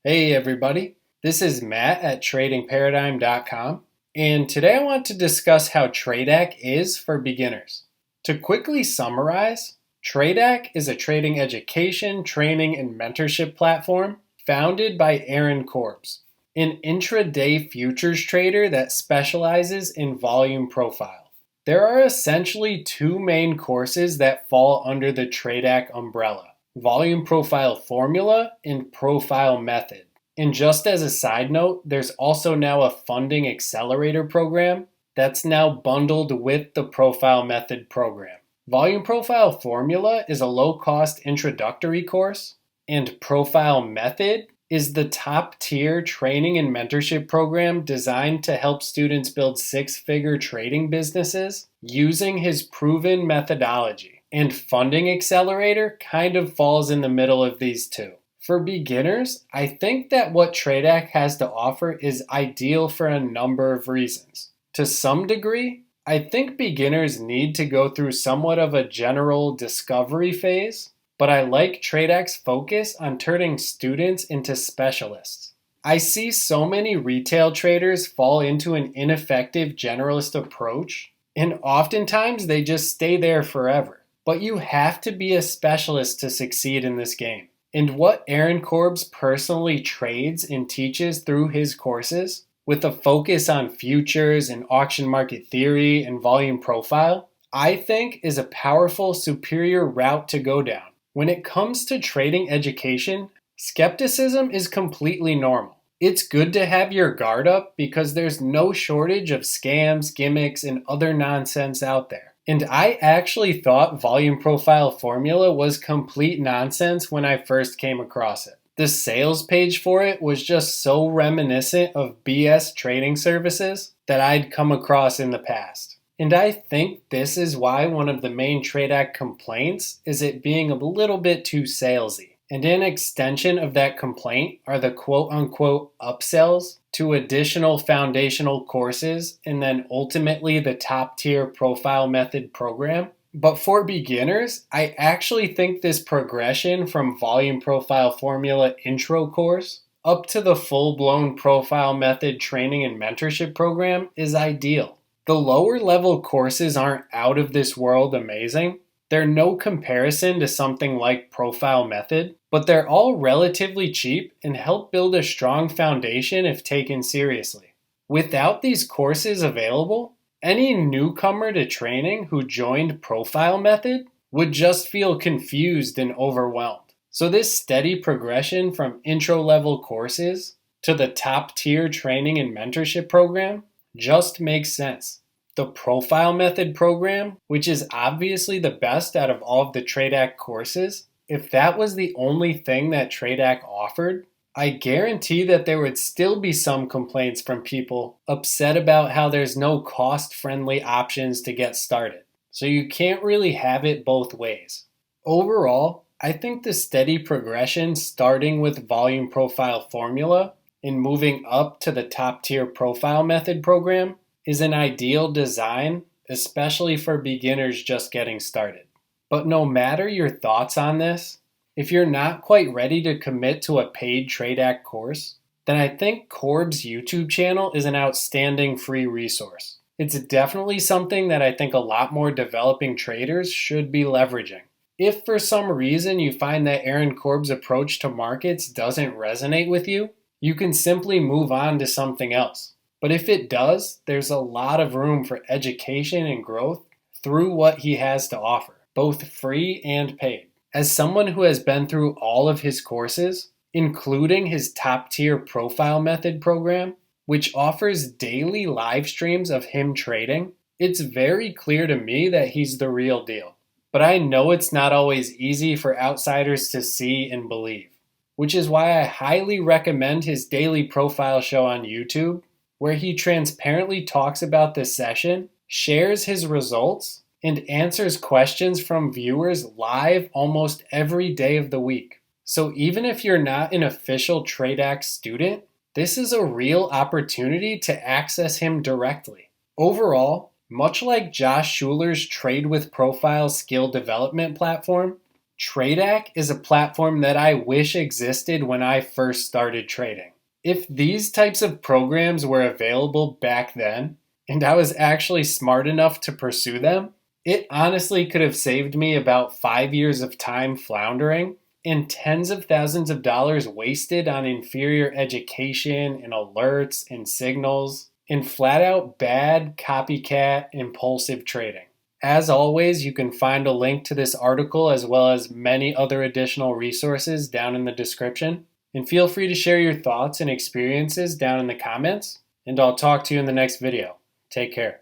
Hey everybody, this is Matt at tradingparadigm.com, and today I want to discuss how Tradacc is for beginners. To quickly summarize, Tradacc is a trading education, training, and mentorship platform founded by Aaron Korbs, an intraday futures trader that specializes in volume profile. There are essentially two main courses that fall under the Tradacc umbrella: volume profile formula and profile method. And just as a side note, there's also now a funding accelerator program that's now bundled with the profile method program. Volume profile formula is a low-cost introductory course, and profile method is the top tier training and mentorship program designed to help students build six-figure trading businesses using his proven methodology. And funding accelerator kind of falls in the middle of these two. For beginners, I think that what Tradacc has to offer is ideal for a number of reasons. To some degree, I think beginners need to go through somewhat of a general discovery phase, but I like Tradacc's focus on turning students into specialists. I see so many retail traders fall into an ineffective generalist approach, and oftentimes they just stay there forever. But you have to be a specialist to succeed in this game. And what Aaron Korbs personally trades and teaches through his courses, with a focus on futures and auction market theory and volume profile, I think is a powerful, superior route to go down. When it comes to trading education, skepticism is completely normal. It's good to have your guard up because there's no shortage of scams, gimmicks, and other nonsense out there. And I actually thought volume profile formula was complete nonsense when I first came across it. The sales page for it was just so reminiscent of BS trading services that I'd come across in the past. And I think this is why one of the main Tradacc complaints is it being a little bit too salesy. And an extension of that complaint are the quote-unquote upsells to additional foundational courses and then ultimately the top-tier profile method program. But for beginners, I actually think this progression from volume profile formula intro course up to the full-blown profile method training and mentorship program is ideal. The lower level courses aren't out of this world amazing. They're no comparison to something like Profile Method, but they're all relatively cheap and help build a strong foundation if taken seriously. Without these courses available, any newcomer to training who joined Profile Method would just feel confused and overwhelmed. So this steady progression from intro-level courses to the top-tier training and mentorship program just makes sense. The Profile Method program, which is obviously the best out of all of the Tradacc courses, if that was the only thing that Tradacc offered, I guarantee that there would still be some complaints from people upset about how there's no cost-friendly options to get started. So you can't really have it both ways. Overall, I think the steady progression starting with volume profile formula and moving up to the top-tier Profile Method program is an ideal design, especially for beginners just getting started. But no matter your thoughts on this, if you're not quite ready to commit to a paid Tradacc course, then I think Korbs' YouTube channel is an outstanding free resource. It's definitely something that I think a lot more developing traders should be leveraging. If for some reason you find that Aaron Korbs' approach to markets doesn't resonate with you, you can simply move on to something else. But if it does, there's a lot of room for education and growth through what he has to offer, both free and paid. As someone who has been through all of his courses, including his top-tier Profile Method program, which offers daily live streams of him trading, it's very clear to me that he's the real deal. But I know it's not always easy for outsiders to see and believe, which is why I highly recommend his daily profile show on YouTube, where he transparently talks about the session, shares his results, and answers questions from viewers live almost every day of the week. So even if you're not an official Tradacc student, this is a real opportunity to access him directly. Overall, much like Josh Schuler's Trade with Profile skill development platform, Tradacc is a platform that I wish existed when I first started trading. If these types of programs were available back then, and I was actually smart enough to pursue them, it honestly could have saved me about 5 years of time floundering and tens of thousands of dollars wasted on inferior education and alerts and signals and flat out bad copycat impulsive trading. As always, you can find a link to this article as well as many other additional resources down in the description. And feel free to share your thoughts and experiences down in the comments. And I'll talk to you in the next video. Take care.